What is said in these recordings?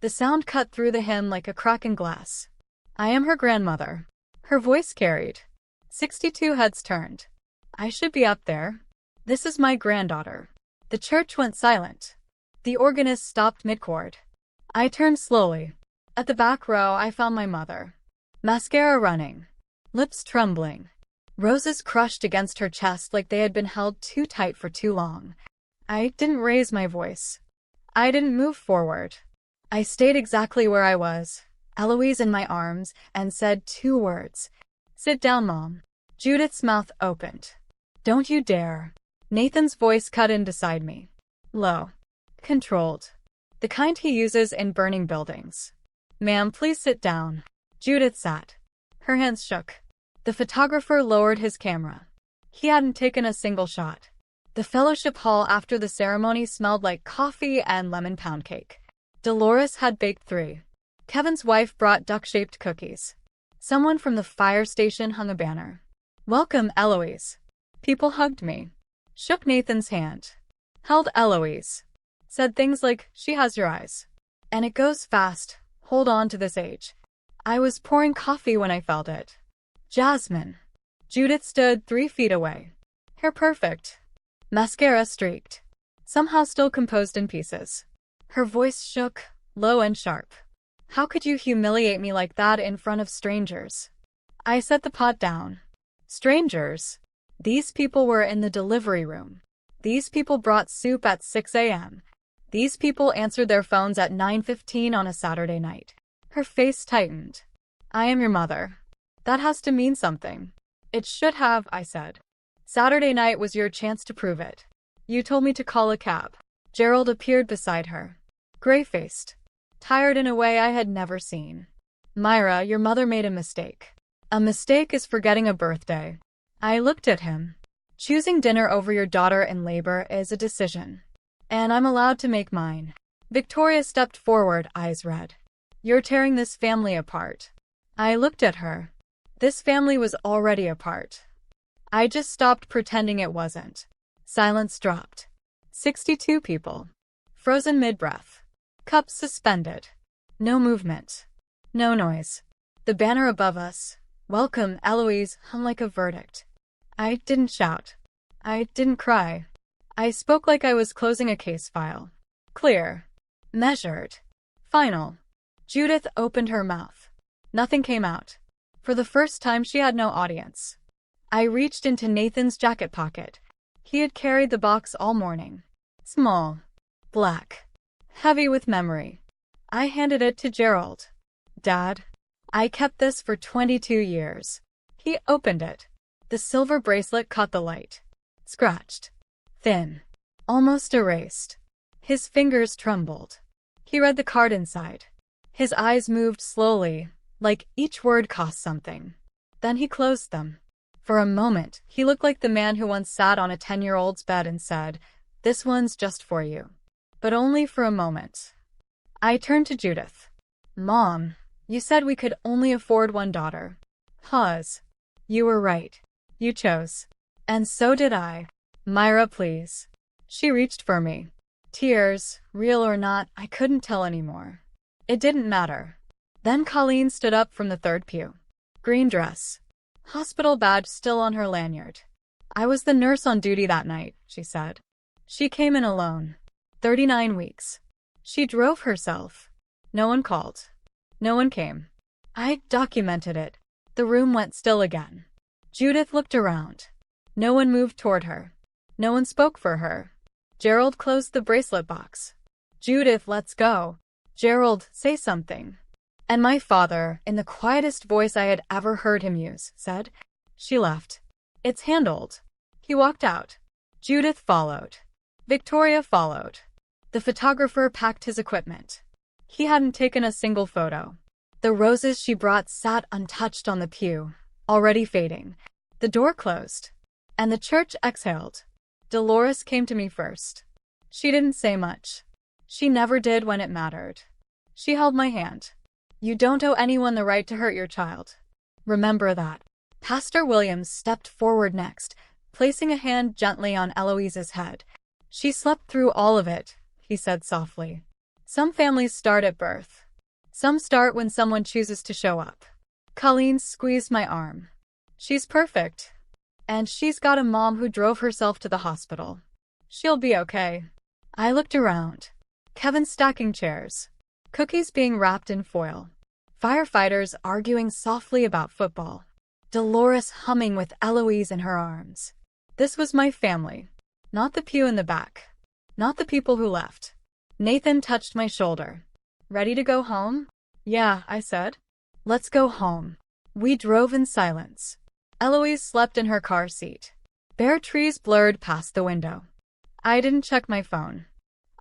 The sound cut through the hymn like a crack in glass. I am her grandmother. Her voice carried. 62 heads turned. I should be up there. This is my granddaughter. The church went silent. The organist stopped mid-chord. I turned slowly. At the back row I found my mother. Mascara running. Lips trembling. Roses crushed against her chest like they had been held too tight for too long. I didn't raise my voice. I didn't move forward. I stayed exactly where I was, Eloise in my arms, and said 2 words. Sit down, Mom. Judith's mouth opened. Don't you dare. Nathan's voice cut in beside me. Low. Controlled. The kind he uses in burning buildings. Ma'am, please sit down. Judith sat. Her hands shook. The photographer lowered his camera. He hadn't taken a single shot. The fellowship hall after the ceremony smelled like coffee and lemon pound cake. Dolores had baked 3. Kevin's wife brought duck-shaped cookies. Someone from the fire station hung a banner. Welcome, Eloise. People hugged me. Shook Nathan's hand. Held Eloise. Said things like, she has your eyes. And it goes fast. Hold on to this age. I was pouring coffee when I felt it. Jasmine. Judith stood 3 feet away. Hair perfect. Mascara streaked. Somehow still composed in pieces. Her voice shook, low and sharp. How could you humiliate me like that in front of strangers? I set the pot down. Strangers? These people were in the delivery room. These people brought soup at 6 a.m. These people answered their phones at 9:15 on a Saturday night. Her face tightened. I am your mother. That has to mean something. It should have, I said. Saturday night was your chance to prove it. You told me to call a cab. Gerald appeared beside her. Gray-faced. Tired in a way I had never seen. Myra, your mother made a mistake. A mistake is forgetting a birthday. I looked at him. Choosing dinner over your daughter in labor is a decision. And I'm allowed to make mine. Victoria stepped forward, eyes red. You're tearing this family apart. I looked at her. This family was already apart. I just stopped pretending it wasn't. Silence dropped. 62 people. Frozen mid-breath. Cups suspended. No movement. No noise. The banner above us, Welcome, Eloise, hung like a verdict. I didn't shout. I didn't cry. I spoke like I was closing a case file. Clear. Measured. Final. Judith opened her mouth. Nothing came out. For the first time she had no audience. I reached into Nathan's jacket pocket. He had carried the box all morning. Small. Black. Heavy with memory. I handed it to Gerald. Dad, I kept this for 22 years. He opened it. The silver bracelet caught the light. Scratched. Thin. Almost erased. His fingers trembled. He read the card inside. His eyes moved slowly, like each word cost something. Then he closed them. For a moment, he looked like the man who once sat on a 10-year-old's bed and said, "This one's just for you." But only for a moment. I turned to Judith. Mom, you said we could only afford one daughter. Pause. You were right. You chose. And so did I. Myra, please. She reached for me. Tears, real or not, I couldn't tell anymore. It didn't matter. Then Colleen stood up from the third pew. Green dress. Hospital badge still on her lanyard. I was the nurse on duty that night, she said. She came in alone. 39 weeks. She drove herself. No one called. No one came. I documented it. The room went still again. Judith looked around. No one moved toward her. No one spoke for her. Gerald closed the bracelet box. Judith, let's go. Gerald, say something. And my father, in the quietest voice I had ever heard him use, said, "She left. It's handled." He walked out. Judith followed. Victoria followed. The photographer packed his equipment. He hadn't taken a single photo. The roses she brought sat untouched on the pew, already fading. The door closed. And the church exhaled. Dolores came to me first. She didn't say much. She never did when it mattered. She held my hand. You don't owe anyone the right to hurt your child. Remember that. Pastor Williams stepped forward next, placing a hand gently on Eloise's head. She slept through all of it, he said softly. Some families start at birth. Some start when someone chooses to show up. Colleen squeezed my arm. She's perfect. And she's got a mom who drove herself to the hospital. She'll be okay. I looked around. Kevin stacking chairs. Cookies being wrapped in foil. Firefighters arguing softly about football. Dolores humming with Eloise in her arms. This was my family. Not the pew in the back. Not the people who left. Nathan touched my shoulder. Ready to go home? Yeah, I said. Let's go home. We drove in silence. Eloise slept in her car seat. Bare trees blurred past the window. I didn't check my phone.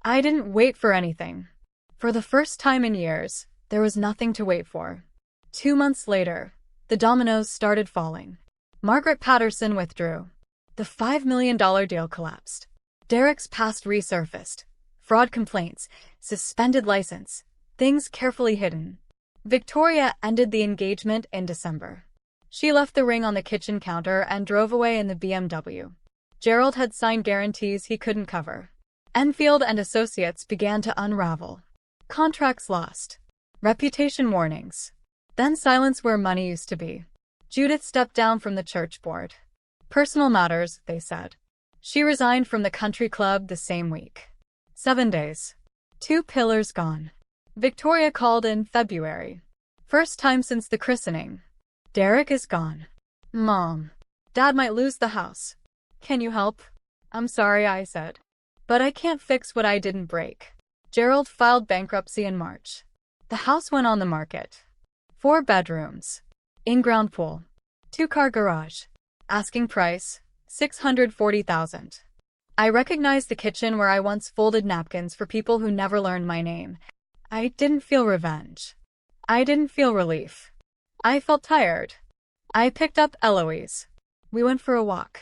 I didn't wait for anything. For the first time in years, there was nothing to wait for. 2 months later, the dominoes started falling. Margaret Patterson withdrew. The $5 million deal collapsed. Derek's past resurfaced. Fraud complaints, suspended license, things carefully hidden. Victoria ended the engagement in December. She left the ring on the kitchen counter and drove away in the BMW. Gerald had signed guarantees he couldn't cover. Enfield and Associates began to unravel. Contracts lost. Reputation warnings. Then silence where money used to be. Judith stepped down from the church board. Personal matters, they said. She resigned from the country club the same week. 7 days. 2 pillars gone. Victoria called in February. First time since the christening. Derek is gone. Mom. Dad might lose the house. Can you help? I'm sorry, I said. But I can't fix what I didn't break. Gerald filed bankruptcy in March. The house went on the market. 4 bedrooms. In-ground pool. 2-car garage. Asking price, $640,000. I recognized the kitchen where I once folded napkins for people who never learned my name. I didn't feel revenge. I didn't feel relief. I felt tired. I picked up Eloise. We went for a walk.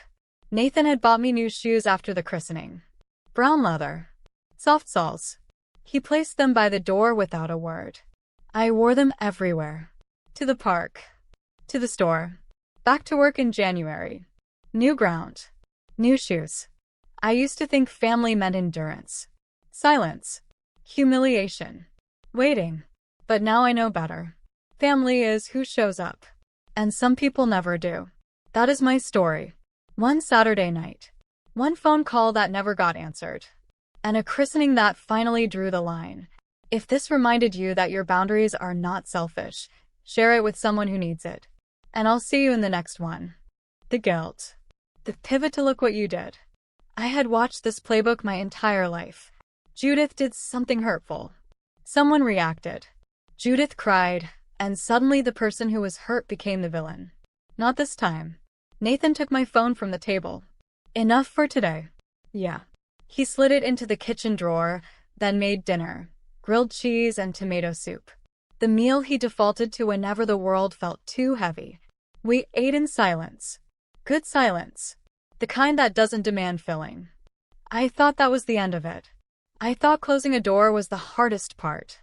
Nathan had bought me new shoes after the christening. Brown leather. Soft soles. He placed them by the door without a word. I wore them everywhere. To the park. To the store. Back to work in January. New ground. New shoes. I used to think family meant endurance. Silence. Humiliation. Waiting. But now I know better. Family is who shows up. And some people never do. That is my story. One Saturday night. One phone call that never got answered. And a christening that finally drew the line. If this reminded you that your boundaries are not selfish, share it with someone who needs it. And I'll see you in the next one. The guilt. The pivot to look what you did. I had watched this playbook my entire life. Judith did something hurtful. Someone reacted. Judith cried, and suddenly the person who was hurt became the villain. Not this time. Nathan took my phone from the table. Enough for today. Yeah. He slid it into the kitchen drawer, then made dinner. Grilled cheese and tomato soup. The meal he defaulted to whenever the world felt too heavy. We ate in silence. Good silence. The kind that doesn't demand filling. I thought that was the end of it. I thought closing a door was the hardest part.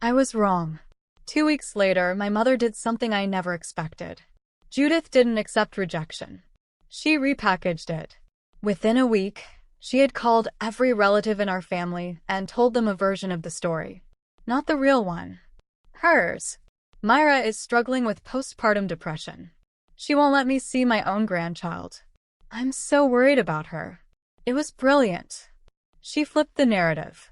I was wrong. 2 weeks later, my mother did something I never expected. Judith didn't accept rejection. She repackaged it. Within a week, she had called every relative in our family and told them a version of the story. Not the real one. Hers. Myra is struggling with postpartum depression. She won't let me see my own grandchild. I'm so worried about her. It was brilliant. She flipped the narrative.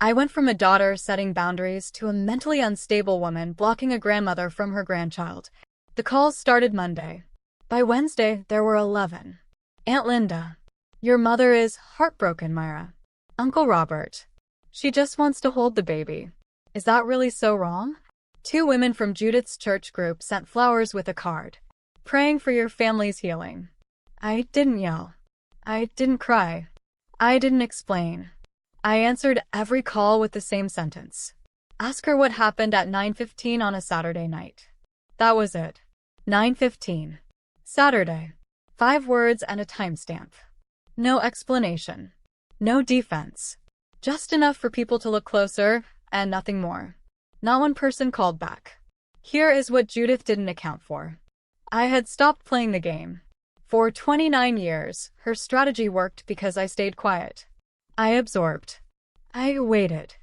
I went from a daughter setting boundaries to a mentally unstable woman blocking a grandmother from her grandchild. The calls started Monday. By Wednesday, there were 11. Aunt Linda. Your mother is heartbroken, Myra. Uncle Robert. She just wants to hold the baby. Is that really so wrong? 2 women from Judith's church group sent flowers with a card. Praying for your family's healing. I didn't yell. I didn't cry. I didn't explain. I answered every call with the same sentence. Ask her what happened at 9:15 on a Saturday night. That was it. 9:15. Saturday. 5 words and a timestamp. No explanation. No defense. Just enough for people to look closer, and nothing more. Not one person called back. Here is what Judith didn't account for. I had stopped playing the game. For 29 years, her strategy worked because I stayed quiet. I absorbed. I waited.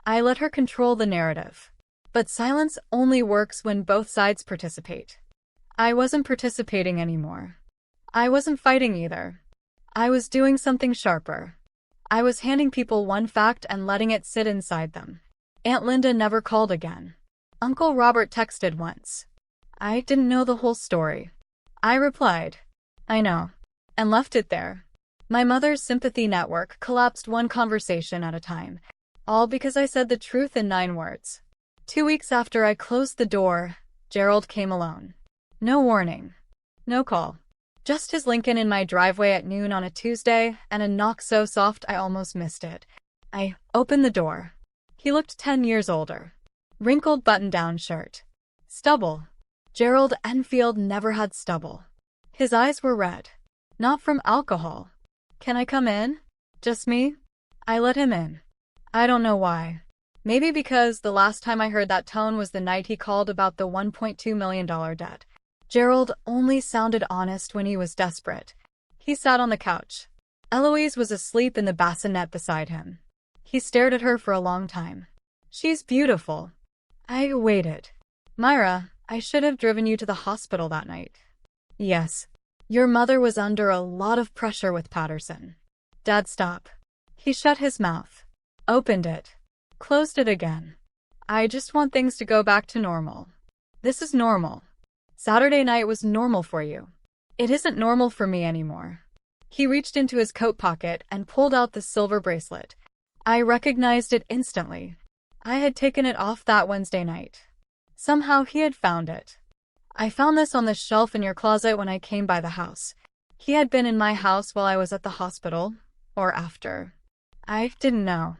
I let her control the narrative. But silence only works when both sides participate. I wasn't participating anymore. I wasn't fighting either. I was doing something sharper. I was handing people one fact and letting it sit inside them. Aunt Linda never called again. Uncle Robert texted once. I didn't know the whole story. I replied, I know, and left it there. My mother's sympathy network collapsed one conversation at a time, all because I said the truth in 9 words. 2 weeks after I closed the door, Gerald came alone. No warning. No call. Just his Lincoln in my driveway at noon on a Tuesday, and a knock so soft I almost missed it. I opened the door. He looked 10 years older. Wrinkled button-down shirt. Stubble. Gerald Enfield never had stubble. His eyes were red. Not from alcohol. Can I come in? Just me? I let him in. I don't know why. Maybe because the last time I heard that tone was the night he called about the $1.2 million debt. Gerald only sounded honest when he was desperate. He sat on the couch. Eloise was asleep in the bassinet beside him. He stared at her for a long time. She's beautiful. I waited. Myra, I should have driven you to the hospital that night. Yes. Your mother was under a lot of pressure with Patterson. Dad, stop. He shut his mouth. Opened it. Closed it again. I just want things to go back to normal. This is normal. Saturday night was normal for you. It isn't normal for me anymore. He reached into his coat pocket and pulled out the silver bracelet. I recognized it instantly. I had taken it off that Wednesday night. Somehow he had found it. I found this on the shelf in your closet when I came by the house. He had been in my house while I was at the hospital, or after. I didn't know.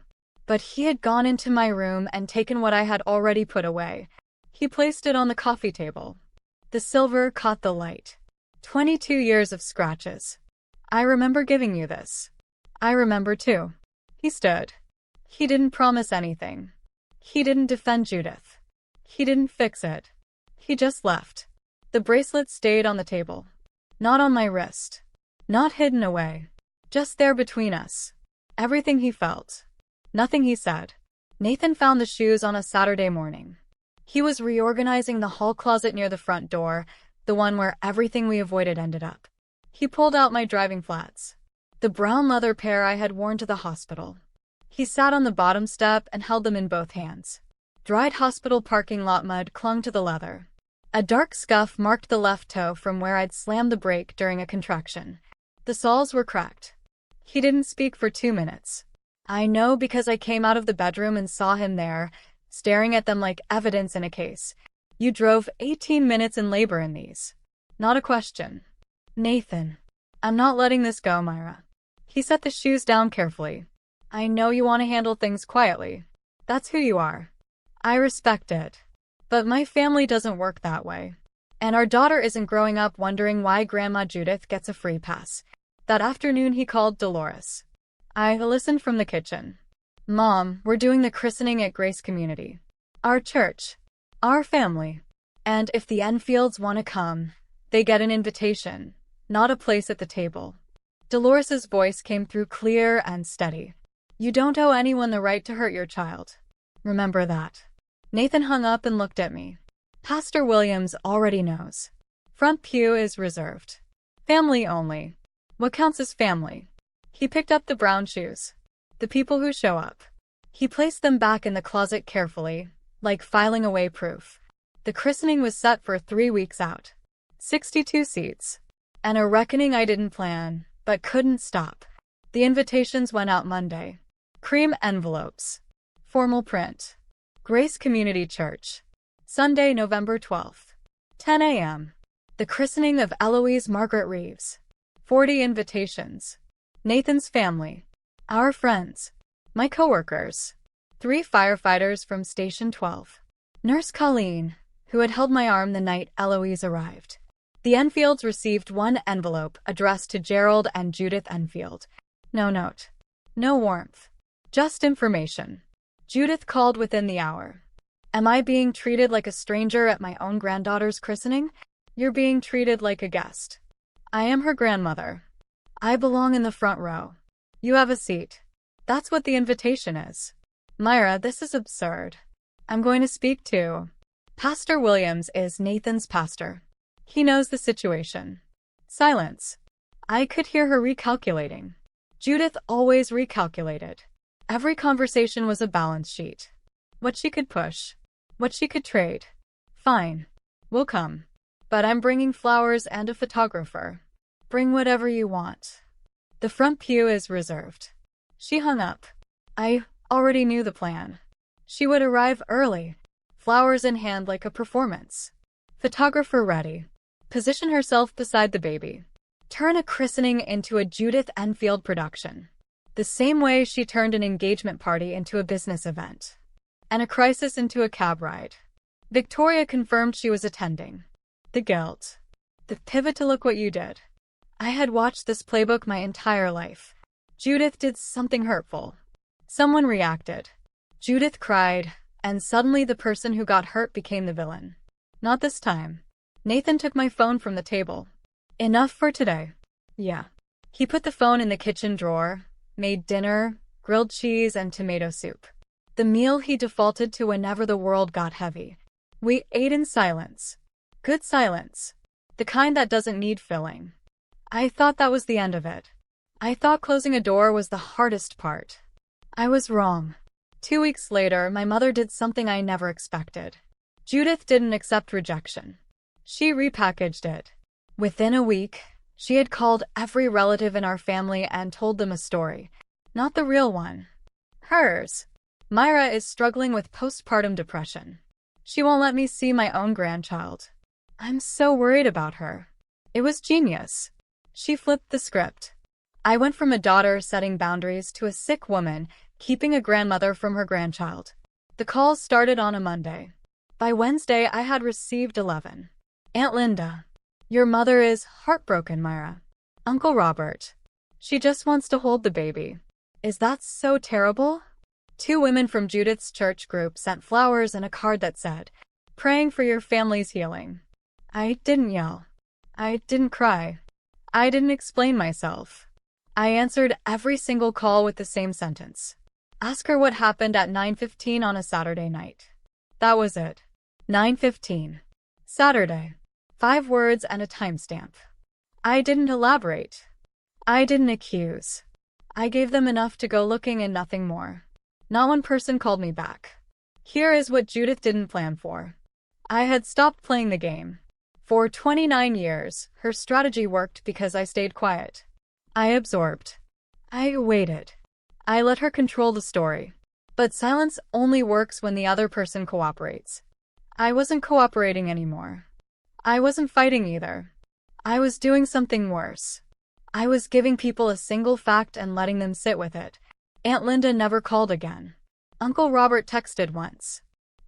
But he had gone into my room and taken what I had already put away. He placed it on the coffee table. The silver caught the light. 22 years of scratches. I remember giving you this. I remember too. He stood. He didn't promise anything. He didn't defend Judith. He didn't fix it. He just left. The bracelet stayed on the table. Not on my wrist. Not hidden away. Just there between us. Everything he felt. Nothing he said. Nathan found the shoes on a Saturday morning. He was reorganizing the hall closet near the front door, the one where everything we avoided ended up. He pulled out my driving flats. The brown leather pair I had worn to the hospital. He sat on the bottom step and held them in both hands. Dried hospital parking lot mud clung to the leather. A dark scuff marked the left toe from where I'd slammed the brake during a contraction. The soles were cracked. He didn't speak for 2 minutes. I know because I came out of the bedroom and saw him there, staring at them like evidence in a case. You drove 18 minutes in labor in these. Not a question. Nathan. I'm not letting this go, Myra. He set the shoes down carefully. I know you want to handle things quietly. That's who you are. I respect it. But my family doesn't work that way. And our daughter isn't growing up wondering why Grandma Judith gets a free pass. That afternoon he called Dolores. I listened from the kitchen. Mom, we're doing the christening at Grace Community. Our church. Our family. And if the Enfields want to come, they get an invitation, not a place at the table. Dolores's voice came through clear and steady. You don't owe anyone the right to hurt your child. Remember that. Nathan hung up and looked at me. Pastor Williams already knows. Front pew is reserved. Family only. What counts as family? He picked up the brown shoes. The people who show up. He placed them back in the closet carefully, like filing away proof. The christening was set for 3 weeks out. 62 seats. And a reckoning I didn't plan, but couldn't stop. The invitations went out Monday. Cream envelopes. Formal print. Grace Community Church. Sunday, November 12th. 10 a.m. The christening of Eloise Margaret Reeves. 40 invitations. Nathan's family. Our friends. My coworkers. 3 firefighters from Station 12. Nurse Colleen, who had held my arm the night Eloise arrived. The Enfields received 1 envelope addressed to Gerald and Judith Enfield. No note. No warmth. Just information. Judith called within the hour. Am I being treated like a stranger at my own granddaughter's christening? You're being treated like a guest. I am her grandmother. I belong in the front row. You have a seat. That's what the invitation is. Myra, this is absurd. I'm going to speak to. Pastor Williams is Nathan's pastor. He knows the situation. Silence. I could hear her recalculating. Judith always recalculated. Every conversation was a balance sheet. What she could push. What she could trade. Fine. We'll come. But I'm bringing flowers and a photographer. Bring whatever you want. The front pew is reserved. She hung up. I already knew the plan. She would arrive early. Flowers in hand like a performance. Photographer ready. Position herself beside the baby. Turn a christening into a Judith Enfield production. The same way she turned an engagement party into a business event. And a crisis into a cab ride. Victoria confirmed she was attending. The guilt. The pivot to look what you did. I had watched this playbook my entire life. Judith did something hurtful. Someone reacted. Judith cried, and suddenly the person who got hurt became the villain. Not this time. Nathan took my phone from the table. Enough for today. Yeah. He put the phone in the kitchen drawer, made dinner, grilled cheese, and tomato soup. The meal he defaulted to whenever the world got heavy. We ate in silence. Good silence. The kind that doesn't need filling. I thought that was the end of it. I thought closing a door was the hardest part. I was wrong. 2 weeks later, my mother did something I never expected. Judith didn't accept rejection. She repackaged it. Within a week, she had called every relative in our family and told them a story. Not the real one. Hers. Myra is struggling with postpartum depression. She won't let me see my own grandchild. I'm so worried about her. It was genius. She flipped the script. I went from a daughter setting boundaries to a sick woman keeping a grandmother from her grandchild. The calls started on a Monday. By Wednesday, I had received 11. Aunt Linda. Your mother is heartbroken, Myra. Uncle Robert. She just wants to hold the baby. Is that so terrible? 2 women from Judith's church group sent flowers and a card that said, "Praying for your family's healing." I didn't yell. I didn't cry. I didn't explain myself. I answered every single call with the same sentence. Ask her what happened at 9:15 on a Saturday night. That was it. 9:15. Saturday. 5 words and a timestamp. I didn't elaborate. I didn't accuse. I gave them enough to go looking and nothing more. Not one person called me back. Here is what Judith didn't plan for. I had stopped playing the game. For 29 years, her strategy worked because I stayed quiet. I absorbed. I waited. I let her control the story. But silence only works when the other person cooperates. I wasn't cooperating anymore. I wasn't fighting either. I was doing something worse. I was giving people a single fact and letting them sit with it. Aunt Linda never called again. Uncle Robert texted once.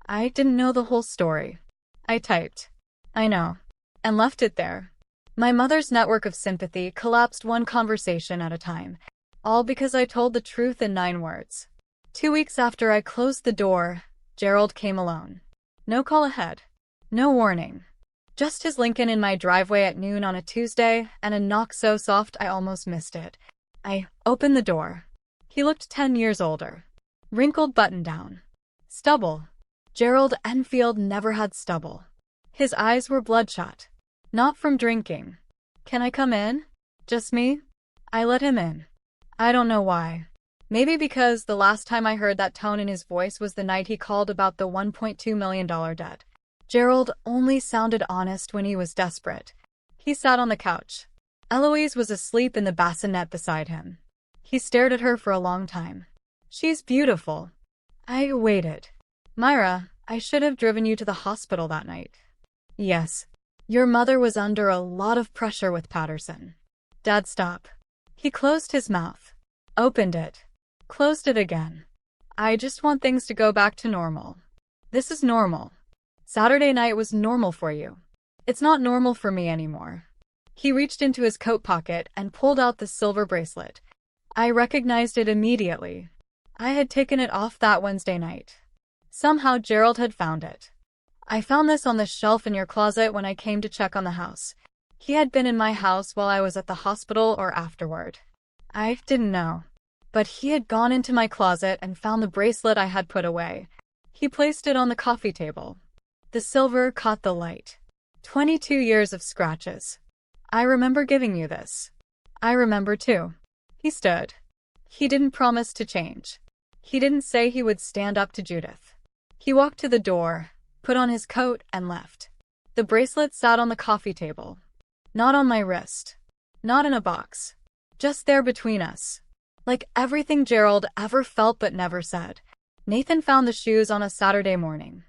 I didn't know the whole story. I typed, "I know," and left it there. My mother's network of sympathy collapsed one conversation at a time, all because I told the truth in 9 words. 2 weeks after I closed the door, Gerald came alone. No call ahead. No warning. Just his Lincoln in my driveway at noon on a Tuesday, and a knock so soft I almost missed it. I opened the door. He looked 10 years older. Wrinkled button-down. Stubble. Gerald Enfield never had stubble. His eyes were bloodshot. Not from drinking. "Can I come in? Just me?" I let him in. I don't know why. Maybe because the last time I heard that tone in his voice was the night he called about the $1.2 million debt. Gerald only sounded honest when he was desperate. He sat on the couch. Eloise was asleep in the bassinet beside him. He stared at her for a long time. "She's beautiful." I waited. "Myra, I should have driven you to the hospital that night." "Yes. Your mother was under a lot of pressure with Patterson." "Dad, stop." He closed his mouth. Opened it. Closed it again. "I just want things to go back to normal. This is normal. Saturday night was normal for you. It's not normal for me anymore." He reached into his coat pocket and pulled out the silver bracelet. I recognized it immediately. I had taken it off that Wednesday night. Somehow Gerald had found it. "I found this on the shelf in your closet when I came to check on the house." He had been in my house while I was at the hospital or afterward. I didn't know. But he had gone into my closet and found the bracelet I had put away. He placed it on the coffee table. The silver caught the light. 22 years of scratches. I remember giving you this. I remember too. He stood. He didn't promise to change. He didn't say he would stand up to Judith. He walked to the door, put on his coat, and left. The bracelet sat on the coffee table. Not on my wrist. Not in a box. Just there between us. Like everything Gerald ever felt but never said. Nathan found the shoes on a Saturday morning.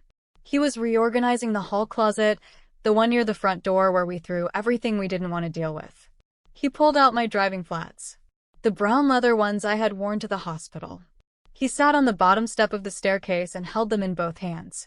He was reorganizing the hall closet, the one near the front door where we threw everything we didn't want to deal with. He pulled out my driving flats. The brown leather ones I had worn to the hospital. He sat on the bottom step of the staircase and held them in both hands.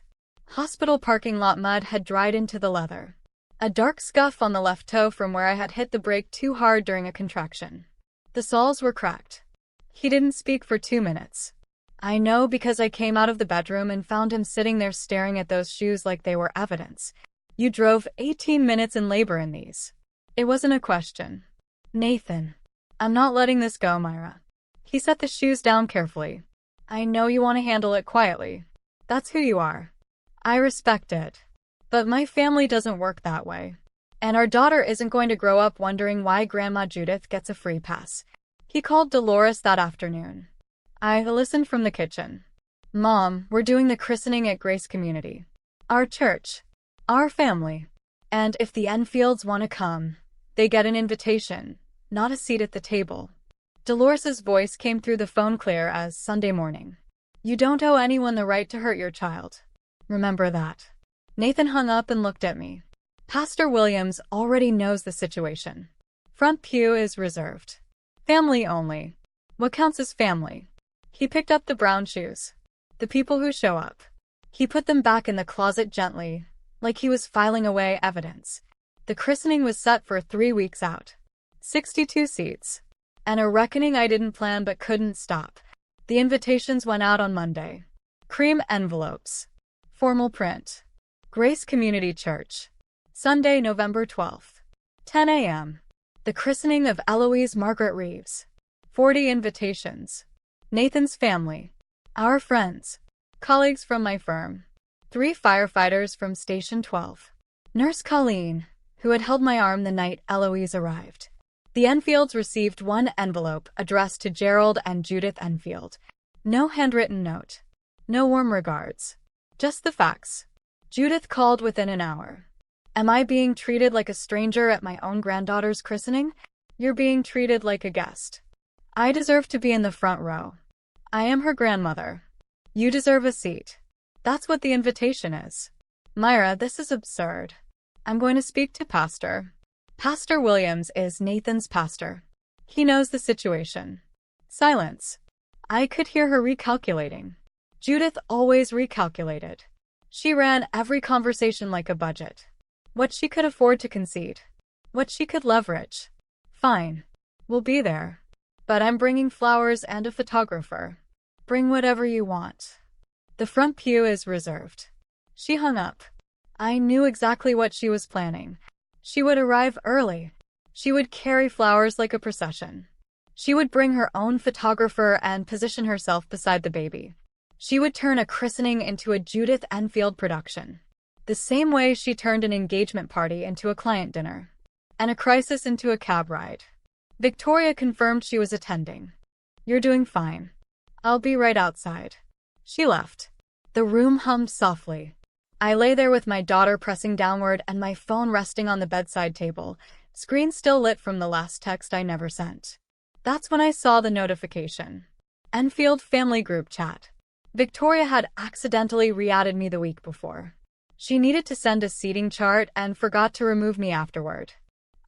Hospital parking lot mud had dried into the leather. A dark scuff on the left toe from where I had hit the brake too hard during a contraction. The soles were cracked. He didn't speak for 2 minutes. I know because I came out of the bedroom and found him sitting there staring at those shoes like they were evidence. You drove 18 minutes in labor in these. It wasn't a question. Nathan. I'm not letting this go, Myra. He set the shoes down carefully. I know you want to handle it quietly. That's who you are. I respect it. But my family doesn't work that way. And our daughter isn't going to grow up wondering why Grandma Judith gets a free pass. He called Dolores that afternoon. I listened from the kitchen. Mom, we're doing the christening at Grace Community. Our church. Our family. And if the Enfields want to come, they get an invitation, not a seat at the table. Dolores's voice came through the phone clear as Sunday morning. You don't owe anyone the right to hurt your child. Remember that. Nathan hung up and looked at me. Pastor Williams already knows the situation. Front pew is reserved. Family only. What counts as family? He picked up the brown shoes. The people who show up. He put them back in the closet gently, like he was filing away evidence. The christening was set for 3 weeks out. 62 seats. And a reckoning I didn't plan but couldn't stop. The invitations went out on Monday. Cream envelopes. Formal print. Grace Community Church. Sunday, November 12th. 10 a.m. The christening of Eloise Margaret Reeves. 40 invitations. Nathan's family. Our friends. Colleagues from my firm. 3 firefighters from Station 12. Nurse Colleen, who had held my arm the night Eloise arrived. The Enfields received 1 envelope addressed to Gerald and Judith Enfield. No handwritten note. No warm regards. Just the facts. Judith called within an hour. Am I being treated like a stranger at my own granddaughter's christening? You're being treated like a guest. I deserve to be in the front row. I am her grandmother. You deserve a seat. That's what the invitation is. Myra, this is absurd. I'm going to speak to Pastor. Pastor Williams is Nathan's pastor. He knows the situation. Silence. I could hear her recalculating. Judith always recalculated. She ran every conversation like a budget. What she could afford to concede. What she could leverage. Fine. We'll be there. But I'm bringing flowers and a photographer. Bring whatever you want. The front pew is reserved. She hung up. I knew exactly what she was planning. She would arrive early. She would carry flowers like a procession. She would bring her own photographer and position herself beside the baby. She would turn a christening into a Judith Enfield production. The same way she turned an engagement party into a client dinner. And a crisis into a cab ride. Victoria confirmed she was attending. You're doing fine. I'll be right outside. She left. The room hummed softly. I lay there with my daughter pressing downward and my phone resting on the bedside table, screen still lit from the last text I never sent. That's when I saw the notification. Enfield Family Group Chat. Victoria had accidentally re-added me the week before. She needed to send a seating chart and forgot to remove me afterward.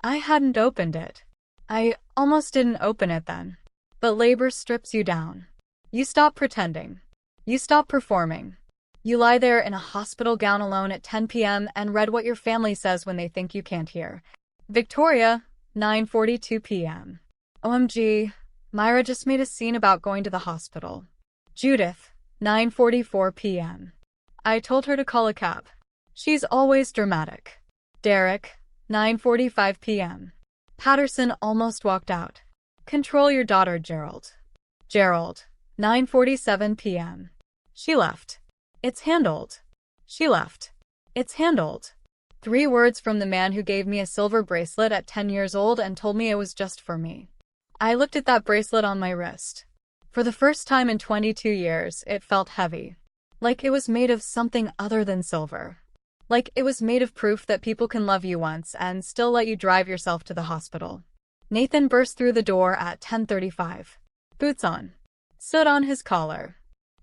I hadn't opened it. I almost didn't open it then. But labor strips you down. You stop pretending. You stop performing. You lie there in a hospital gown alone at 10 p.m. and read what your family says when they think you can't hear. Victoria, 9:42 p.m. OMG, Myra just made a scene about going to the hospital. Judith, 9:44 p.m. I told her to call a cab. She's always dramatic. Derek, 9:45 p.m. Patterson almost walked out. Control your daughter, Gerald. Gerald. 9:47 p.m. She left. It's handled. She left. It's handled. 3 words from the man who gave me a silver bracelet at 10 years old and told me it was just for me. I looked at that bracelet on my wrist. For the first time in 22 years, it felt heavy. Like it was made of something other than silver. Like it was made of proof that people can love you once and still let you drive yourself to the hospital. Nathan burst through the door at 10:35. Boots on. Stood on his collar.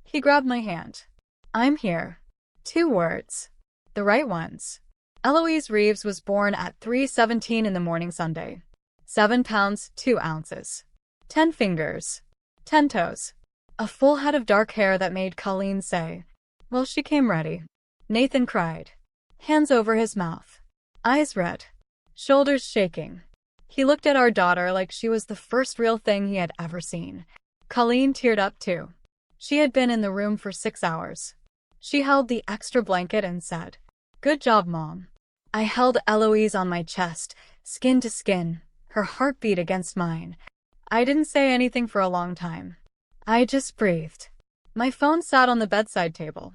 He grabbed my hand. I'm here. 2 words. The right ones. Eloise Reeves was born at 3:17 in the morning Sunday. 7 pounds, 2 ounces. 10 fingers. 10 toes. A full head of dark hair that made Colleen say, "Well, she came ready." Nathan cried. Hands over his mouth. Eyes red. Shoulders shaking. He looked at our daughter like she was the first real thing he had ever seen. Colleen teared up too. She had been in the room for 6 hours. She held the extra blanket and said, "Good job, Mom." I held Eloise on my chest, skin to skin, her heartbeat against mine. I didn't say anything for a long time. I just breathed. My phone sat on the bedside table.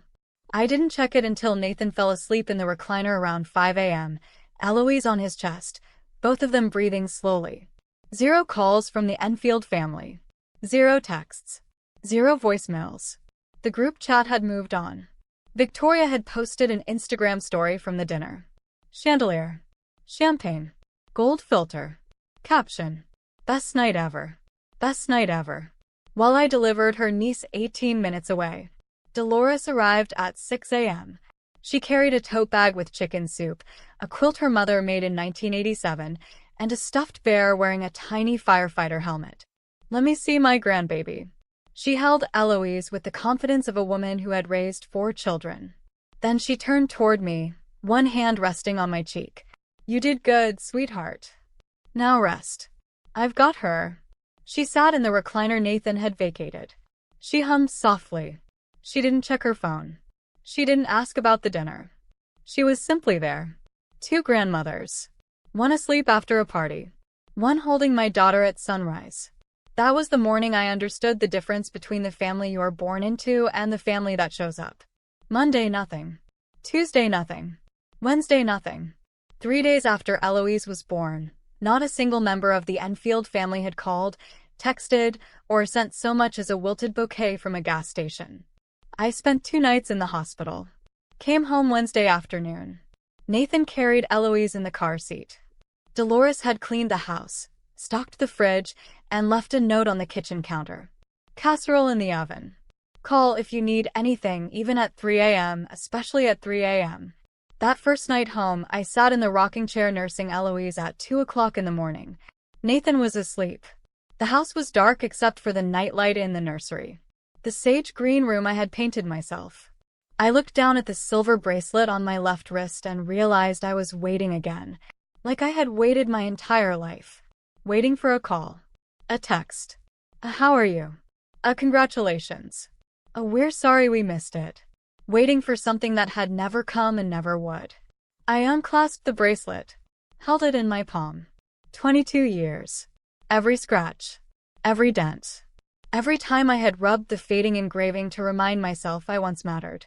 I didn't check it until Nathan fell asleep in the recliner around 5 a.m., Eloise on his chest, both of them breathing slowly. 0 calls from the Enfield family. 0 texts. 0 voicemails. The group chat had moved on. Victoria had posted an Instagram story from the dinner. Chandelier. Champagne. Gold filter. Caption. Best night ever. Best night ever. While I delivered her niece 18 minutes away. Dolores arrived at 6 a.m. She carried a tote bag with chicken soup, a quilt her mother made in 1987, and a stuffed bear wearing a tiny firefighter helmet. "Let me see my grandbaby." She held Eloise with the confidence of a woman who had raised 4 children. Then she turned toward me, one hand resting on my cheek. "You did good, sweetheart. Now rest. I've got her." She sat in the recliner Nathan had vacated. She hummed softly. She didn't check her phone. She didn't ask about the dinner. She was simply there. 2 grandmothers. One asleep after a party. One holding my daughter at sunrise. That was the morning I understood the difference between the family you are born into and the family that shows up. Monday, nothing. Tuesday, nothing. Wednesday, nothing. 3 days after Eloise was born, not a single member of the Enfield family had called, texted, or sent so much as a wilted bouquet from a gas station. I spent 2 nights in the hospital. Came home Wednesday afternoon. Nathan carried Eloise in the car seat. Dolores had cleaned the house, stocked the fridge, and left a note on the kitchen counter. Casserole in the oven. Call if you need anything, even at 3 a.m., especially at 3 a.m. That first night home, I sat in the rocking chair nursing Eloise at 2 o'clock in the morning. Nathan was asleep. The house was dark except for the nightlight in the nursery. The sage green room I had painted myself. I looked down at the silver bracelet on my left wrist and realized I was waiting again, like I had waited my entire life. Waiting for a call. A text. A "how are you?" A "congratulations." A "we're sorry we missed it." Waiting for something that had never come and never would. I unclasped the bracelet. Held it in my palm. 22 years. Every scratch. Every dent. Every time I had rubbed the fading engraving to remind myself I once mattered.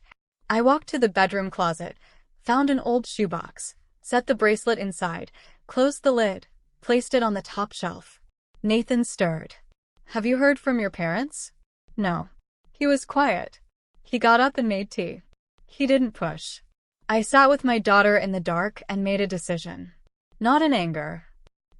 I walked to the bedroom closet, found an old shoebox, set the bracelet inside, closed the lid, placed it on the top shelf. Nathan stirred. "Have you heard from your parents?" No. He was quiet. He got up and made tea. He didn't push. I sat with my daughter in the dark and made a decision. Not in anger.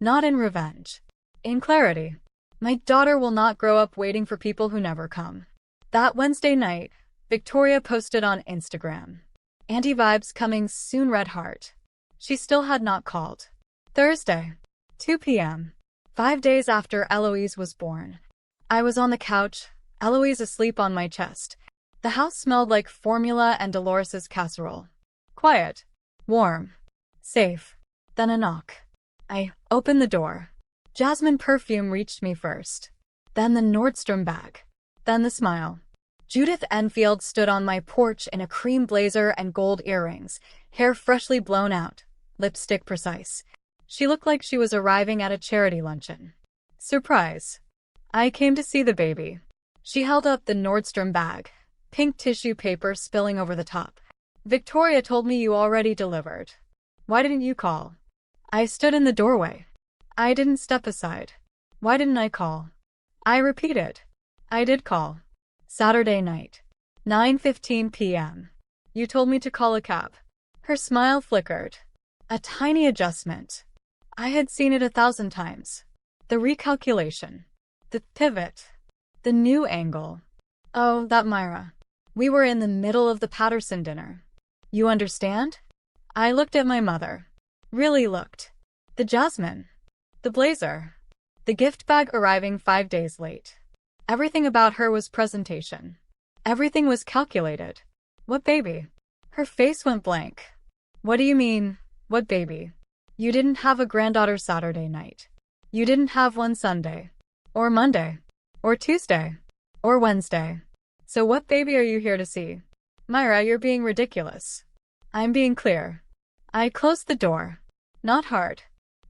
Not in revenge. In clarity. My daughter will not grow up waiting for people who never come. That Wednesday night, Victoria posted on Instagram. "Anti-vibes coming soon, red heart." She still had not called. Thursday, 2 p.m. 5 days after Eloise was born. I was on the couch, Eloise asleep on my chest. The house smelled like formula and Dolores's casserole. Quiet. Warm. Safe. Then a knock. I opened the door. Jasmine perfume reached me first. Then the Nordstrom bag. Then the smile. Judith Enfield stood on my porch in a cream blazer and gold earrings, hair freshly blown out, lipstick precise. She looked like she was arriving at a charity luncheon. Surprise. I came to see the baby. She held up the Nordstrom bag, pink tissue paper spilling over the top. Victoria told me you already delivered. Why didn't you call? I stood in the doorway. I didn't step aside. Why didn't I call? I repeated. I did call. Saturday night. 9:15 p.m. You told me to call a cab. Her smile flickered. A tiny adjustment. I had seen it 1,000 times. The recalculation. The pivot. The new angle. Oh, that Myra. We were in the middle of the Patterson dinner. You understand? I looked at my mother. Really looked. The jasmine. The blazer. The gift bag arriving 5 days late. Everything about her was presentation. Everything was calculated. What baby? Her face went blank. What do you mean, what baby? You didn't have a granddaughter Saturday night. You didn't have one Sunday. Or Monday. Or Tuesday. Or Wednesday. So what baby are you here to see? Myra, you're being ridiculous. I'm being clear. I closed the door. Not hard.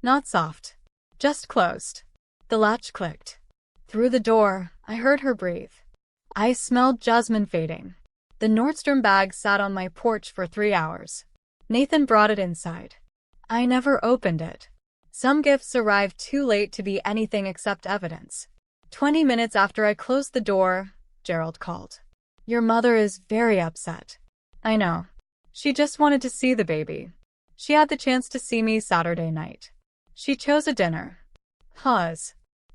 Not soft. Just closed. The latch clicked. Through the door, I heard her breathe. I smelled jasmine fading. The Nordstrom bag sat on my porch for 3 hours. Nathan brought it inside. I never opened it. Some gifts arrived too late to be anything except evidence. 20 minutes after I closed the door, Gerald called. Your mother is very upset. I know. She just wanted to see the baby. She had the chance to see me Saturday night. She chose a dinner. Pause.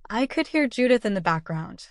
I could hear Judith in the background.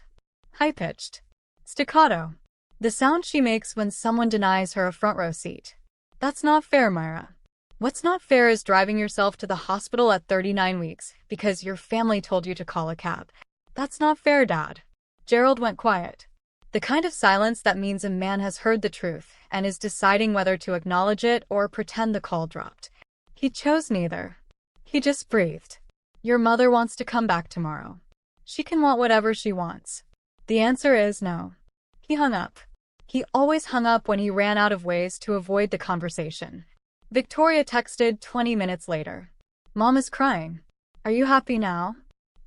High-pitched. Staccato. The sound she makes when someone denies her a front row seat. That's not fair, Myra. What's not fair is driving yourself to the hospital at 39 weeks because your family told you to call a cab. That's not fair, Dad. Gerald went quiet. The kind of silence that means a man has heard the truth and is deciding whether to acknowledge it or pretend the call dropped. He chose neither. He just breathed. Your mother wants to come back tomorrow. She can want whatever she wants. The answer is no. He hung up. He always hung up when he ran out of ways to avoid the conversation. Victoria texted 20 minutes later. Mom is crying. Are you happy now?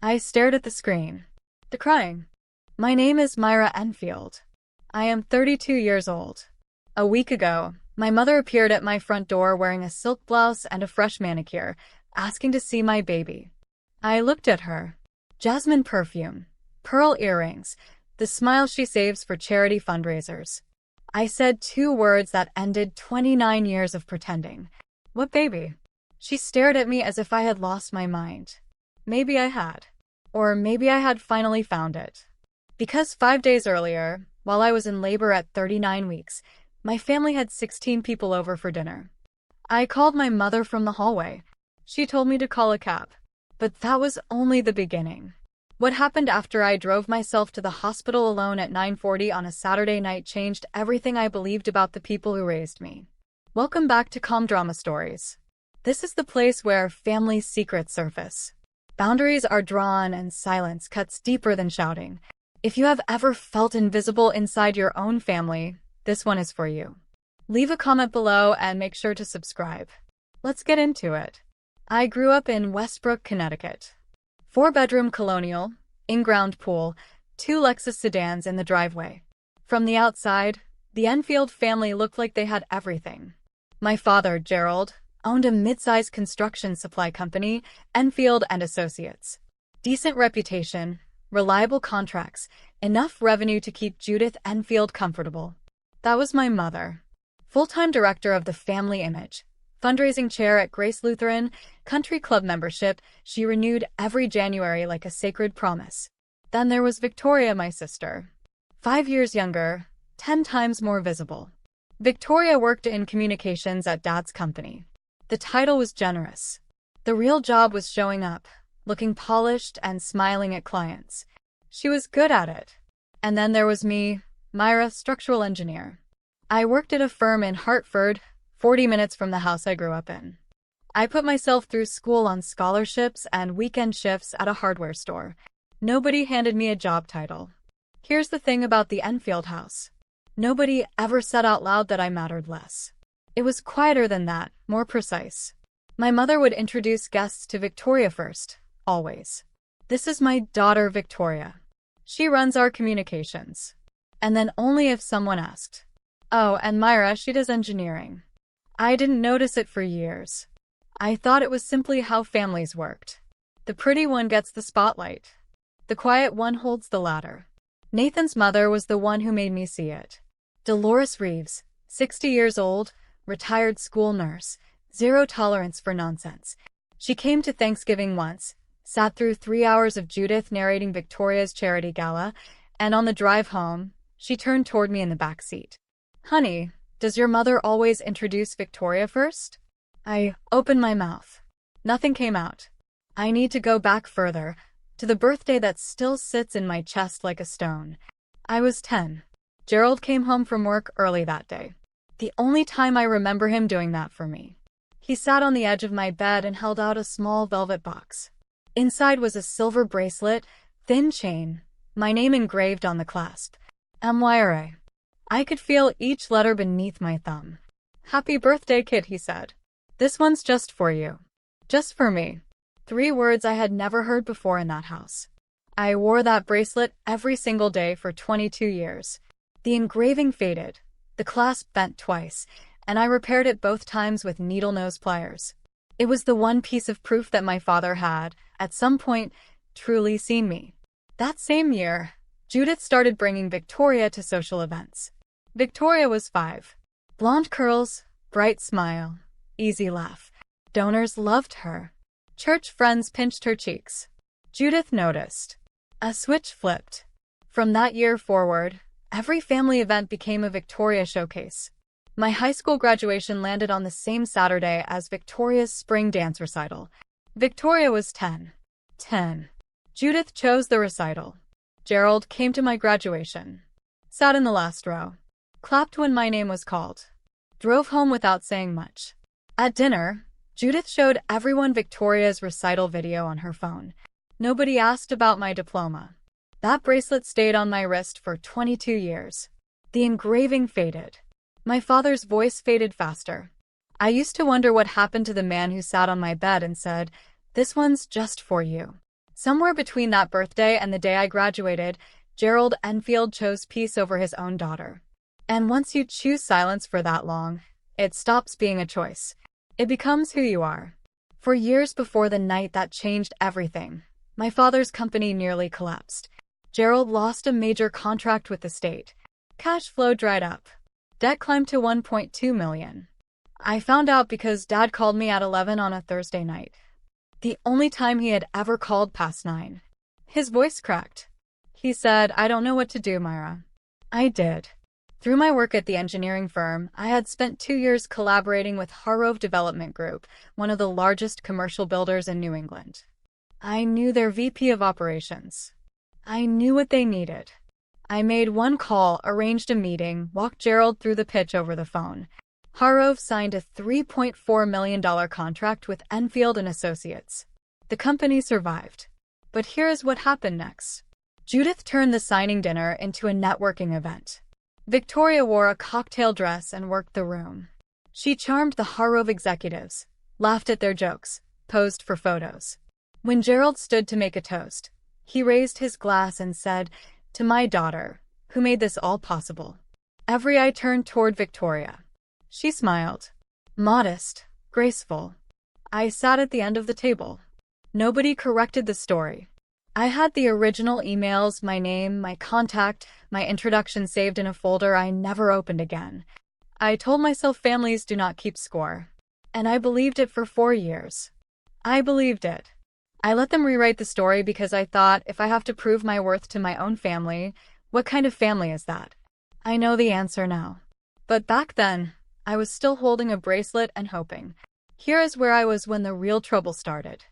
I stared at the screen. The crying. My name is Myra Enfield. I am 32 years old. A week ago, my mother appeared at my front door wearing a silk blouse and a fresh manicure, asking to see my baby. I looked at her. Jasmine perfume, pearl earrings, the smile she saves for charity fundraisers. I said 2 words that ended 29 years of pretending. What baby? She stared at me as if I had lost my mind. Maybe I had. Or maybe I had finally found it. Because 5 days earlier, while I was in labor at 39 weeks, my family had 16 people over for dinner. I called my mother from the hallway. She told me to call a cab. But that was only the beginning. What happened after I drove myself to the hospital alone at 9:40 on a Saturday night changed everything I believed about the people who raised me. Welcome back to Calm Drama Stories. This is the place where family secrets surface. Boundaries are drawn and silence cuts deeper than shouting. If you have ever felt invisible inside your own family, this one is for you. Leave a comment below and make sure to subscribe. Let's get into it. I grew up in Westbrook, Connecticut. 4-bedroom colonial, in-ground pool, 2 Lexus sedans in the driveway. From the outside, the Enfield family looked like they had everything. My father, Gerald, owned a mid-sized construction supply company, Enfield and Associates. Decent reputation, reliable contracts, enough revenue to keep Judith Enfield comfortable. That was my mother. Full-time director of the family image. Fundraising chair at Grace Lutheran, country club membership, she renewed every January like a sacred promise. Then there was Victoria, my sister. 5 years younger, 10 times more visible. Victoria worked in communications at Dad's company. The title was generous. The real job was showing up, looking polished and smiling at clients. She was good at it. And then there was me, Myra, structural engineer. I worked at a firm in Hartford, 40 minutes from the house I grew up in. I put myself through school on scholarships and weekend shifts at a hardware store. Nobody handed me a job title. Here's the thing about the Enfield house. Nobody ever said out loud that I mattered less. It was quieter than that, more precise. My mother would introduce guests to Victoria first, always. This is my daughter, Victoria. She runs our communications. And then only if someone asked. Oh, and Myra, she does engineering. I didn't notice it for years. I thought it was simply how families worked. The pretty one gets the spotlight. The quiet one holds the ladder. Nathan's mother was the one who made me see it. Dolores Reeves, 60 years old, retired school nurse, zero tolerance for nonsense. She came to Thanksgiving once, sat through 3 hours of Judith narrating Victoria's charity gala, and on the drive home, she turned toward me in the back seat. Honey, does your mother always introduce Victoria first? I opened my mouth. Nothing came out. I need to go back further, to the birthday that still sits in my chest like a stone. I was 10. Gerald came home from work early that day. The only time I remember him doing that for me. He sat on the edge of my bed and held out a small velvet box. Inside was a silver bracelet, thin chain, my name engraved on the clasp. MYRA. I could feel each letter beneath my thumb. Happy birthday, kid, he said. This one's just for you. Just for me. 3 words I had never heard before in that house. I wore that bracelet every single day for 22 years. The engraving faded, the clasp bent twice, and I repaired it both times with needle-nose pliers. It was the one piece of proof that my father had, at some point, truly seen me. That same year, Judith started bringing Victoria to social events. Victoria was 5. Blonde curls, bright smile, easy laugh. Donors loved her. Church friends pinched her cheeks. Judith noticed. A switch flipped. From that year forward, every family event became a Victoria showcase. My high school graduation landed on the same Saturday as Victoria's spring dance recital. Victoria was 10. 10. Judith chose the recital. Gerald came to my graduation. Sat in the last row. Clapped when my name was called. Drove home without saying much. At dinner, Judith showed everyone Victoria's recital video on her phone. Nobody asked about my diploma. That bracelet stayed on my wrist for 22 years. The engraving faded. My father's voice faded faster. I used to wonder what happened to the man who sat on my bed and said, "This one's just for you." Somewhere between that birthday and the day I graduated, Gerald Enfield chose peace over his own daughter. And once you choose silence for that long, it stops being a choice. It becomes who you are. For years before the night that changed everything, my father's company nearly collapsed. Gerald lost a major contract with the state. Cash flow dried up. Debt climbed to $1.2 million. I found out because Dad called me at 11 on a Thursday night. The only time he had ever called past 9. His voice cracked. He said, "I don't know what to do, Myra." I did. Through my work at the engineering firm, I had spent 2 years collaborating with Harrove Development Group, one of the largest commercial builders in New England. I knew their VP of operations. I knew what they needed. I made one call, arranged a meeting, walked Gerald through the pitch over the phone. Harrove signed a $3.4 million contract with Enfield & Associates. The company survived. But here's what happened next. Judith turned the signing dinner into a networking event. Victoria wore a cocktail dress and worked the room. She charmed the Harrove executives, laughed at their jokes, posed for photos. When Gerald stood to make a toast, he raised his glass and said, "To my daughter, who made this all possible." Every eye turned toward Victoria. She smiled. Modest, graceful. I sat at the end of the table. Nobody corrected the story. I had the original emails, my name, my contact, my introduction saved in a folder I never opened again. I told myself families do not keep score. And I believed it for 4 years. I believed it. I let them rewrite the story because I thought, if I have to prove my worth to my own family, what kind of family is that? I know the answer now. But back then, I was still holding a bracelet and hoping. Here is where I was when the real trouble started.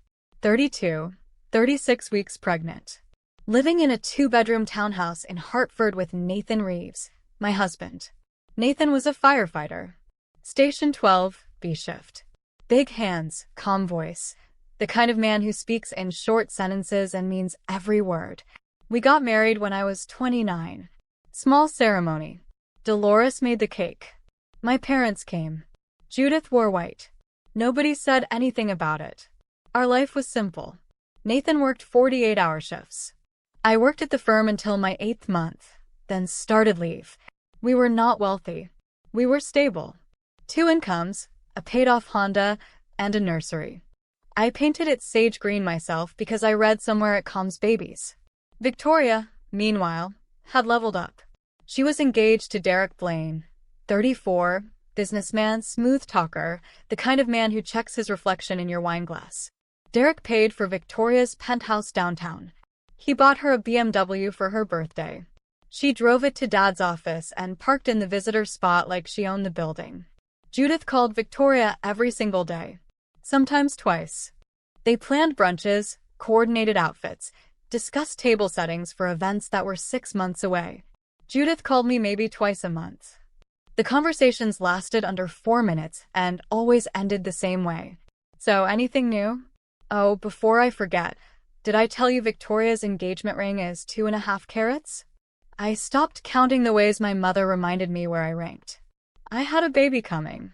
32, 36 weeks pregnant. Living in a 2-bedroom townhouse in Hartford with Nathan Reeves, my husband. Nathan was a firefighter. Station 12, B shift. Big hands, calm voice. The kind of man who speaks in short sentences and means every word. We got married when I was 29. Small ceremony. Dolores made the cake. My parents came. Judith wore white. Nobody said anything about it. Our life was simple. Nathan worked 48-hour shifts. I worked at the firm until my 8th month, then started leave. We were not wealthy. We were stable. 2 incomes, a paid-off Honda, and a nursery. I painted it sage green myself because I read somewhere it calms babies. Victoria, meanwhile, had leveled up. She was engaged to Derek Blaine, 34, businessman, smooth talker, the kind of man who checks his reflection in your wine glass. Derek paid for Victoria's penthouse downtown. He bought her a BMW for her birthday. She drove it to Dad's office and parked in the visitor spot like she owned the building. Judith called Victoria every single day, sometimes twice. They planned brunches, coordinated outfits, discussed table settings for events that were 6 months away. Judith called me maybe twice a month. The conversations lasted under 4 minutes and always ended the same way. So, anything new? Oh, before I forget, did I tell you Victoria's engagement ring is 2.5 carats? I stopped counting the ways my mother reminded me where I ranked. I had a baby coming.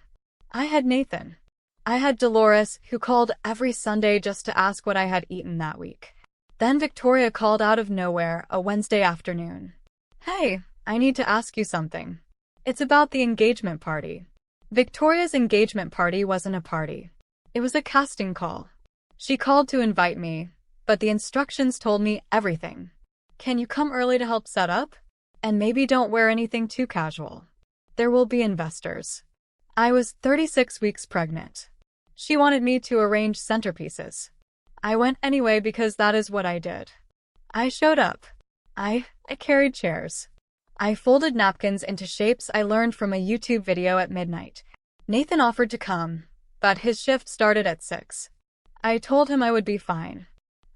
I had Nathan. I had Dolores, who called every Sunday just to ask what I had eaten that week. Then Victoria called out of nowhere a Wednesday afternoon. Hey, I need to ask you something. It's about the engagement party. Victoria's engagement party wasn't a party. It was a casting call. She called to invite me, but the instructions told me everything. Can you come early to help set up? And maybe don't wear anything too casual. There will be investors. I was 36 weeks pregnant. She wanted me to arrange centerpieces. I went anyway because that is what I did. I showed up. I carried chairs. I folded napkins into shapes I learned from a YouTube video at midnight. Nathan offered to come, but his shift started at 6. I told him I would be fine.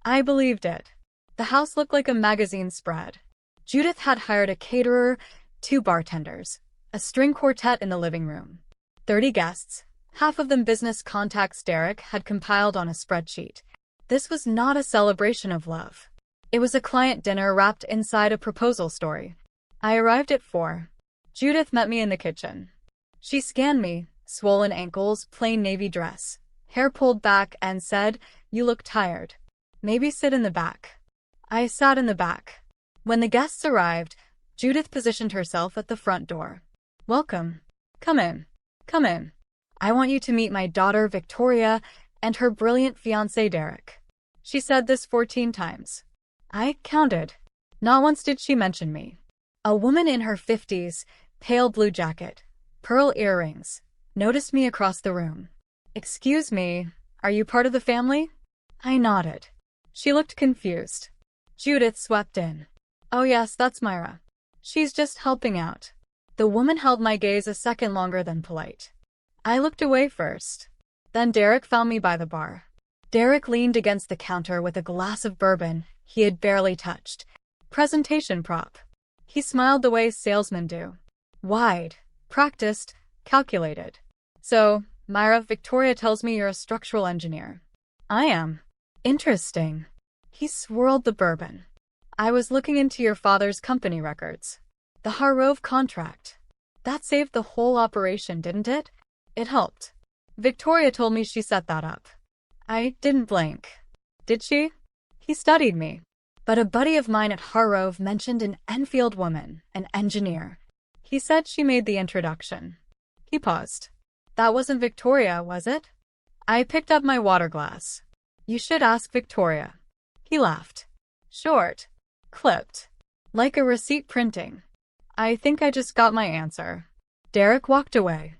I believed it. The house looked like a magazine spread. Judith had hired a caterer, 2 bartenders, a string quartet in the living room. 30 guests, half of them business contacts Derek had compiled on a spreadsheet. This was not a celebration of love. It was a client dinner wrapped inside a proposal story. I arrived at 4. Judith met me in the kitchen. She scanned me, swollen ankles, plain navy dress, hair pulled back, and said, "You look tired. Maybe sit in the back." I sat in the back. When the guests arrived, Judith positioned herself at the front door. "Welcome. Come in. Come in. I want you to meet my daughter Victoria and her brilliant fiancé Derek." She said this 14 times. I counted. Not once did she mention me. A woman in her 50s, pale blue jacket, pearl earrings, noticed me across the room. "Excuse me, are you part of the family?" I nodded. She looked confused. Judith swept in. "Oh yes, that's Myra. She's just helping out." The woman held my gaze a second longer than polite. I looked away first. Then Derek found me by the bar. Derek leaned against the counter with a glass of bourbon he had barely touched. Presentation prop. He smiled the way salesmen do. Wide, practiced, calculated. "So, Myra, Victoria tells me you're a structural engineer." "I am." "Interesting." He swirled the bourbon. "I was looking into your father's company records. The Harrove contract. That saved the whole operation, didn't it?" "It helped. Victoria told me she set that up." I didn't blink. "Did she?" He studied me. "But a buddy of mine at Harrove mentioned an Enfield woman, an engineer. He said she made the introduction." He paused. "That wasn't Victoria, was it?" I picked up my water glass. "You should ask Victoria." He laughed. Short. Clipped. Like a receipt printing. I think I just got my answer. Derek walked away.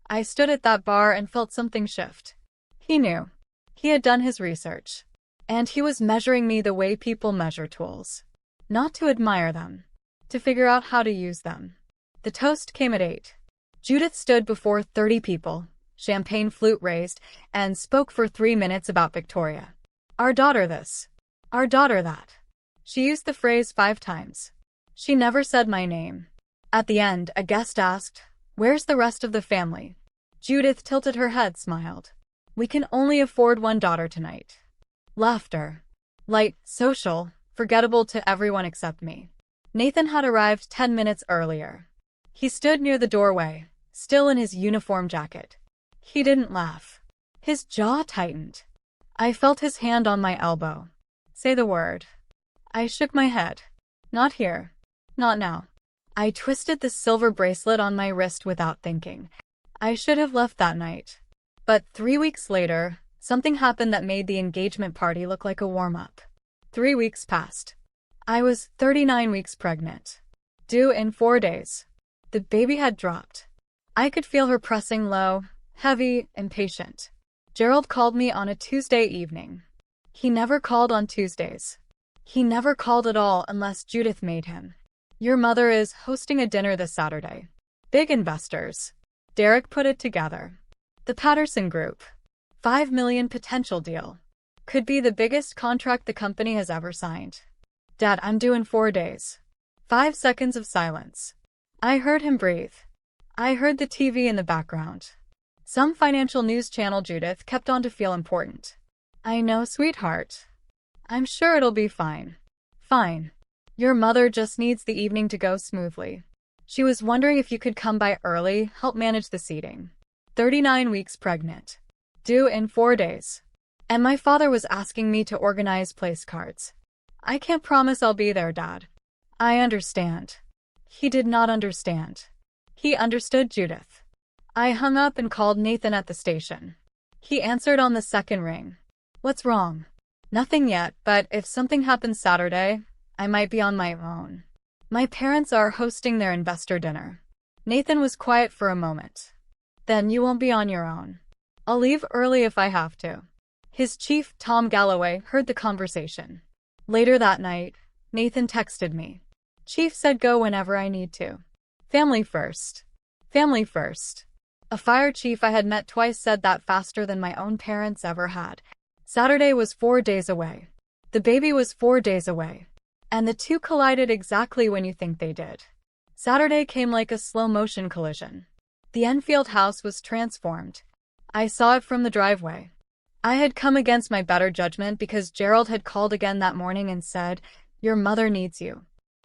I stood at that bar and felt something shift. He knew. He had done his research. And he was measuring me the way people measure tools. Not to admire them. To figure out how to use them. The toast came at 8. Judith stood before 30 people, champagne flute raised, and spoke for 3 minutes about Victoria. Our daughter this. Our daughter that. She used the phrase 5 times. She never said my name. At the end, a guest asked, "Where's the rest of the family?" Judith tilted her head, smiled. "We can only afford one daughter tonight." Laughter. Light, social, forgettable to everyone except me. Nathan had arrived 10 minutes earlier. He stood near the doorway, still in his uniform jacket. He didn't laugh. His jaw tightened. I felt his hand on my elbow. "Say the word." I shook my head. Not here. Not now. I twisted the silver bracelet on my wrist without thinking. I should have left that night. But 3 weeks later, something happened that made the engagement party look like a warm-up. 3 weeks passed. I was 39 weeks pregnant. Due in 4 days. The baby had dropped. I could feel her pressing low, heavy, impatient. Gerald called me on a Tuesday evening. He never called on Tuesdays. He never called at all unless Judith made him. Your mother is hosting a dinner this Saturday. Big investors. Derek put it together. The Patterson Group. $5 million potential deal. Could be the biggest contract the company has ever signed. Dad, I'm due in 4 days. 5 seconds of silence. I heard him breathe. I heard the TV in the background. Some financial news channel. Judith kept on to feel important. I know, sweetheart. I'm sure it'll be fine. Fine. Your mother just needs the evening to go smoothly. She was wondering if you could come by early, help manage the seating. 39 weeks pregnant. Due in 4 days. And my father was asking me to organize place cards. I can't promise I'll be there, Dad. I understand. He did not understand. He understood Judith. I hung up and called Nathan at the station. He answered on the second ring. What's wrong? Nothing yet, but if something happens Saturday, I might be on my own. My parents are hosting their investor dinner. Nathan was quiet for a moment. Then you won't be on your own. I'll leave early if I have to. His chief, Tom Galloway, heard the conversation. Later that night, Nathan texted me. Chief said go whenever I need to. Family first. Family first. A fire chief I had met twice said that faster than my own parents ever had. Saturday was 4 days away. The baby was 4 days away. And the two collided exactly when you think they did. Saturday came like a slow-motion collision. The Enfield house was transformed. I saw it from the driveway. I had come against my better judgment because Gerald had called again that morning and said, "Your mother needs you."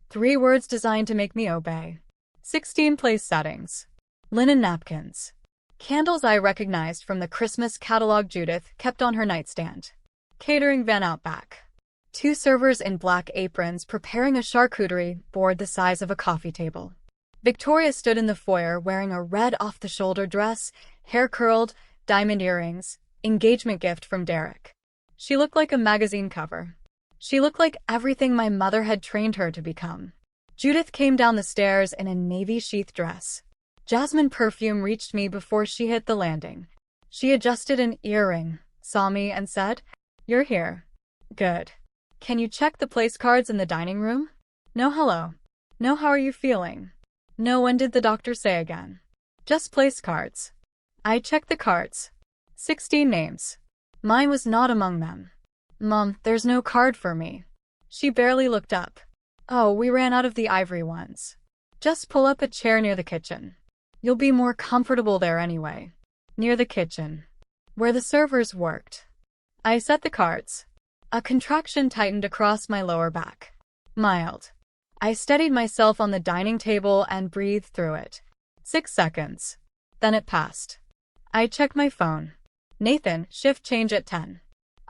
3 words designed to make me obey. 16 place settings. Linen napkins. Candles I recognized from the Christmas catalog Judith kept on her nightstand. Catering van out back. 2 servers in black aprons preparing a charcuterie board the size of a coffee table. Victoria stood in the foyer wearing a red off-the-shoulder dress, hair curled, diamond earrings, engagement gift from Derek. She looked like a magazine cover. She looked like everything my mother had trained her to become. Judith came down the stairs in a navy sheath dress. Jasmine perfume reached me before she hit the landing. She adjusted an earring, saw me, and said, "You're here. Good. Can you check the place cards in the dining room? No hello. No how are you feeling? No when did the doctor say again? Just place cards." I checked the cards. 16 names. Mine was not among them. "Mom, there's no card for me." She barely looked up. "Oh, we ran out of the ivory ones. Just pull up a chair near the kitchen. You'll be more comfortable there anyway." Near the kitchen. Where the servers worked. I set the cards. A contraction tightened across my lower back. Mild. I steadied myself on the dining table and breathed through it. 6 seconds. Then it passed. I checked my phone. Nathan, shift change at 10.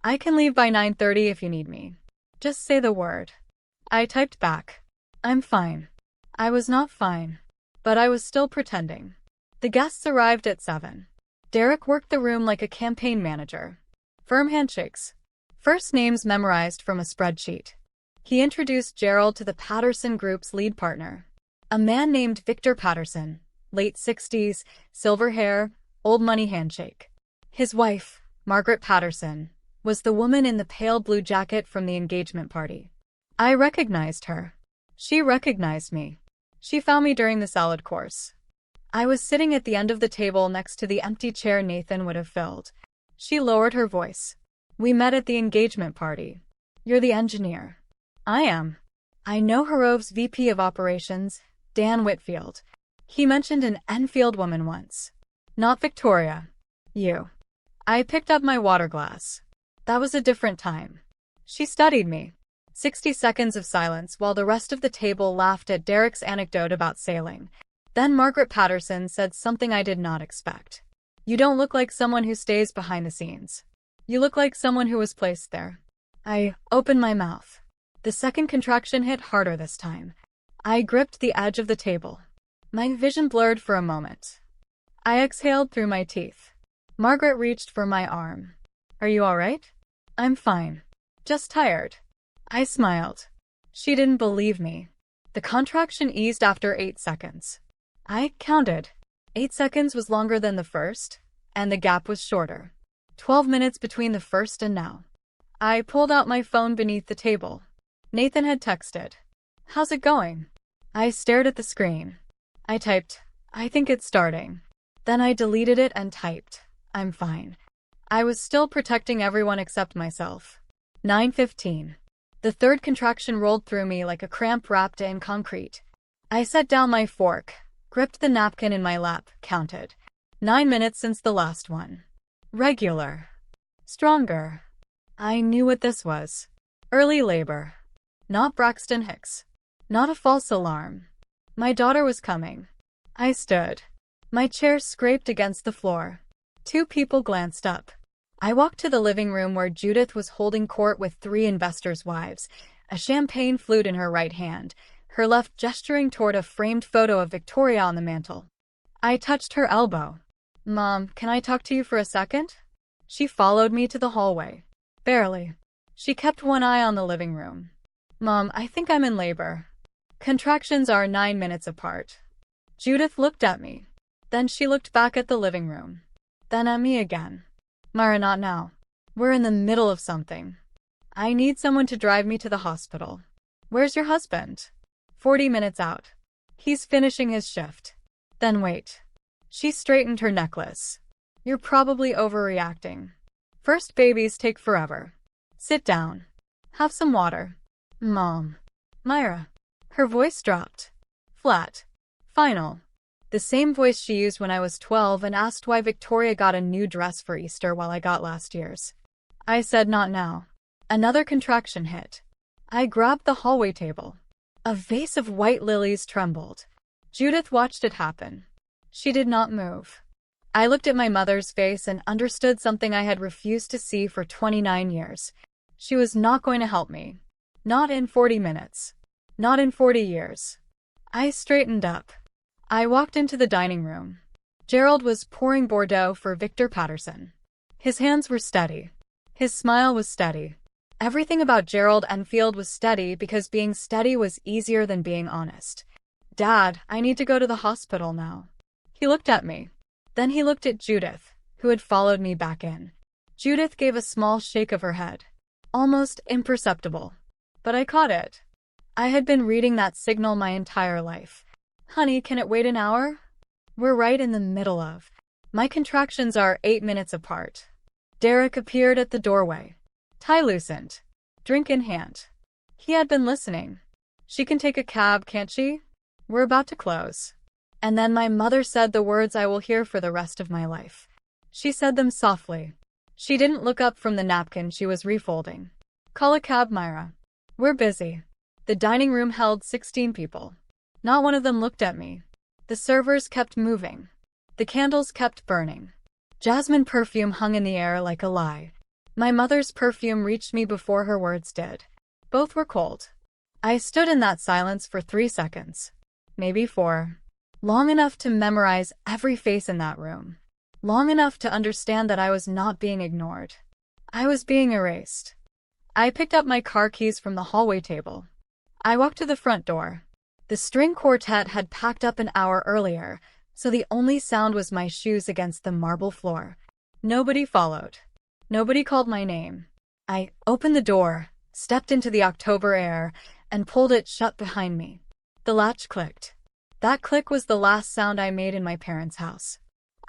I can leave by 9:30 if you need me. Just say the word. I typed back. I'm fine. I was not fine. But I was still pretending. The guests arrived at 7. Derek worked the room like a campaign manager. Firm handshakes. First names memorized from a spreadsheet. He introduced Gerald to the Patterson Group's lead partner. A man named Victor Patterson, late 60s, silver hair, old money handshake. His wife, Margaret Patterson, was the woman in the pale blue jacket from the engagement party. I recognized her. She recognized me. She found me during the salad course. I was sitting at the end of the table next to the empty chair Nathan would have filled. She lowered her voice. "We met at the engagement party. You're the engineer." "I am. I know Herov's VP of Operations, Dan Whitfield. He mentioned an Enfield woman once. Not Victoria. You." I picked up my water glass. That was a different time. She studied me. 60 seconds of silence while the rest of the table laughed at Derek's anecdote about sailing. Then Margaret Patterson said something I did not expect. "You don't look like someone who stays behind the scenes. You look like someone who was placed there." I opened my mouth. The second contraction hit harder this time. I gripped the edge of the table. My vision blurred for a moment. I exhaled through my teeth. Margaret reached for my arm. Are you all right? I'm fine. Just tired. I smiled. She didn't believe me. The contraction eased after 8 seconds. I counted. 8 seconds was longer than the first, and the gap was shorter. 12 minutes between the first and now. I pulled out my phone beneath the table. Nathan had texted. How's it going? I stared at the screen. I typed, I think it's starting. Then I deleted it and typed, I'm fine. I was still protecting everyone except myself. 9:15. The third contraction rolled through me like a cramp wrapped in concrete. I set down my fork, gripped the napkin in my lap, counted. 9 minutes since the last one. Regular. Stronger. I knew what this was. Early labor. Not Braxton Hicks. Not a false alarm. My daughter was coming. I stood. My chair scraped against the floor. 2 people glanced up. I walked to the living room where Judith was holding court with 3 investors' wives, a champagne flute in her right hand, her left gesturing toward a framed photo of Victoria on the mantel. I touched her elbow. Mom, can I talk to you for a second? She followed me to the hallway. Barely. She kept one eye on the living room. Mom, I think I'm in labor. Contractions are 9 minutes apart. Judith looked at me. Then she looked back at the living room. Then at me again. Myra, not now. We're in the middle of something. I need someone to drive me to the hospital. Where's your husband? 40 minutes out. He's finishing his shift. Then wait. She straightened her necklace. You're probably overreacting. First babies take forever. Sit down. Have some water. Mom. Myra. Her voice dropped. Flat. Final. The same voice she used when I was 12 and asked why Victoria got a new dress for Easter while I got last year's. I said not now. Another contraction hit. I grabbed the hallway table. A vase of white lilies trembled. Judith watched it happen. She did not move. I looked at my mother's face and understood something I had refused to see for 29 years. She was not going to help me. Not in 40 minutes. Not in 40 years. I straightened up. I walked into the dining room. Gerald was pouring Bordeaux for Victor Patterson. His hands were steady. His smile was steady. Everything about Gerald Enfield was steady because being steady was easier than being honest. Dad, I need to go to the hospital now. He looked at me. Then he looked at Judith, who had followed me back in. Judith gave a small shake of her head. Almost imperceptible. But I caught it. I had been reading that signal my entire life. Honey, can it wait an hour? We're right in the middle of. My contractions are 8 minutes apart. Derek appeared at the doorway. Tie loosened. Drink in hand. He had been listening. She can take a cab, can't she? We're about to close. And then my mother said the words I will hear for the rest of my life. She said them softly. She didn't look up from the napkin she was refolding. Call a cab, Myra. We're busy. The dining room held 16 people. Not one of them looked at me. The servers kept moving. The candles kept burning. Jasmine perfume hung in the air like a lie. My mother's perfume reached me before her words did. Both were cold. I stood in that silence for 3 seconds. Maybe 4. Long enough to memorize every face in that room. Long enough to understand that I was not being ignored. I was being erased. I picked up my car keys from the hallway table. I walked to the front door. The string quartet had packed up an hour earlier, so the only sound was my shoes against the marble floor. Nobody followed. Nobody called my name. I opened the door, stepped into the October air, and pulled it shut behind me. The latch clicked. That click was the last sound I made in my parents' house.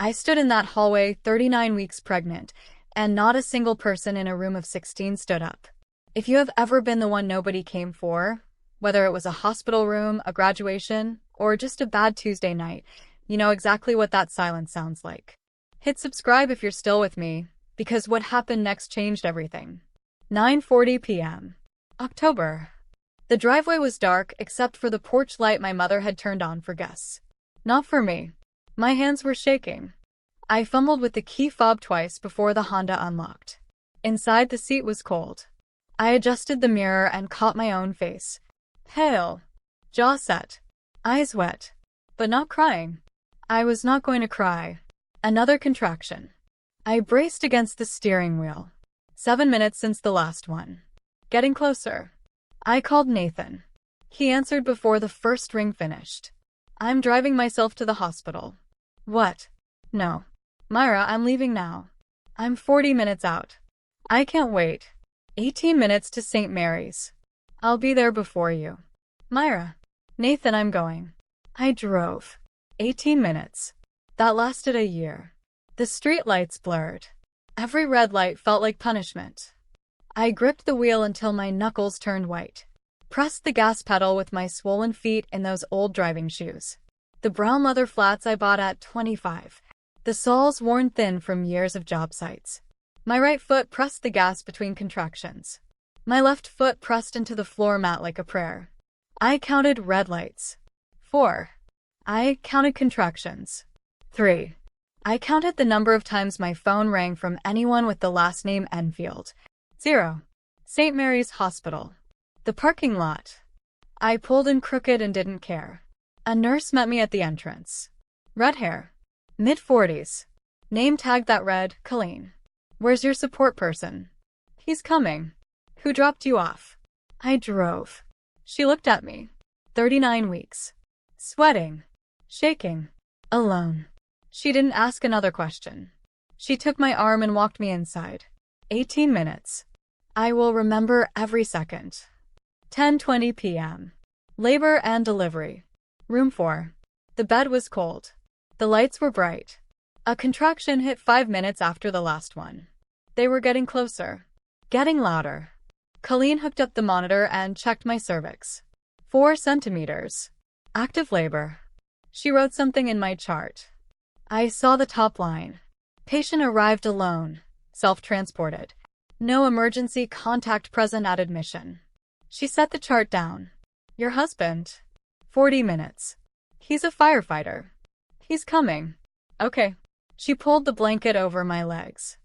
I stood in that hallway 39 weeks pregnant, and not a single person in a room of 16 stood up. If you have ever been the one nobody came for, whether it was a hospital room, a graduation, or just a bad Tuesday night, you know exactly what that silence sounds like. Hit subscribe if you're still with me, because what happened next changed everything. 9:40 p.m. October. The driveway was dark except for the porch light my mother had turned on for guests. Not for me. My hands were shaking. I fumbled with the key fob twice before the Honda unlocked. Inside, the seat was cold. I adjusted the mirror and caught my own face. Pale. Jaw set. Eyes wet. But not crying. I was not going to cry. Another contraction. I braced against the steering wheel. 7 minutes since the last one. Getting closer. I called Nathan. He answered before the first ring finished. I'm driving myself to the hospital. What? No. Myra, I'm leaving now. I'm 40 minutes out. I can't wait. 18 minutes to St. Mary's. I'll be there before you. Myra. Nathan, I'm going. I drove. 18 minutes. That lasted a year. The street lights blurred. Every red light felt like punishment. I gripped the wheel until my knuckles turned white. Pressed the gas pedal with my swollen feet in those old driving shoes. The brown leather flats I bought at 25. The soles worn thin from years of job sites. My right foot pressed the gas between contractions. My left foot pressed into the floor mat like a prayer. I counted red lights. 4. I counted contractions. 3. I counted the number of times my phone rang from anyone with the last name Enfield. 0. St. Mary's Hospital. The parking lot. I pulled in crooked and didn't care. A nurse met me at the entrance. Red hair. Mid-40s. Name tag that read, Colleen. Where's your support person? He's coming. Who dropped you off? I drove. She looked at me. 39 weeks. Sweating. Shaking. Alone. She didn't ask another question. She took my arm and walked me inside. 18 minutes. I will remember every second. 10:20 p.m. Labor and delivery. Room 4. The bed was cold. The lights were bright. A contraction hit 5 minutes after the last one. They were getting closer. Getting louder. Colleen hooked up the monitor and checked my cervix. 4 centimeters. Active labor. She wrote something in my chart. I saw the top line. Patient arrived alone. Self-transported. No emergency contact present at admission. She set the chart down. Your husband. 40 minutes. He's a firefighter. He's coming. Okay. She pulled the blanket over my legs.